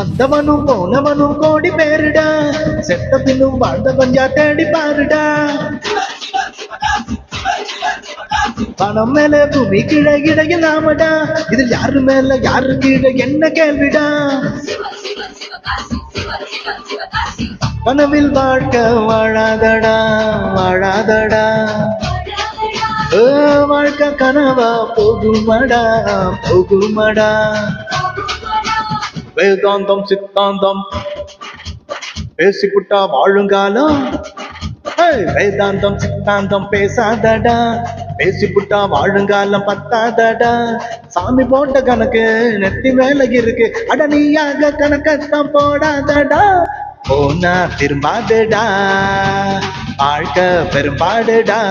வந்தவனும் போனவனும் கோடி பேருடா, செத்த பின்னும் வாழ்ந்தவன் யார் தேடி பாருடா. பணம் மேல பூமி கீழே இடையில் நாமடா, இதில் யாரு மேல யாரு கீழே என்ன கேள்விடா. கனவில் வாழ்க்கை வாழாதடா வாழாதடா, வாழ்க்கை கனவா போகுமடா போகுமடா. வேதாந்தம் சித்தாந்தம் பேசிப்புட்டா வாழுங்காலம், வேதாந்தம் சித்தாந்தம் பேசாதடா, பேசிப்புட்டா வாழுங்காலம் பத்தாதடா. சாமி போட்ட கணக்கு நெத்தி மேல இருக்கு, அட நீயாக கணக்கத்தான் போடாதடா. போனா திரும்பாதடா, வாழ்க்கை பெரும்பாடுடா.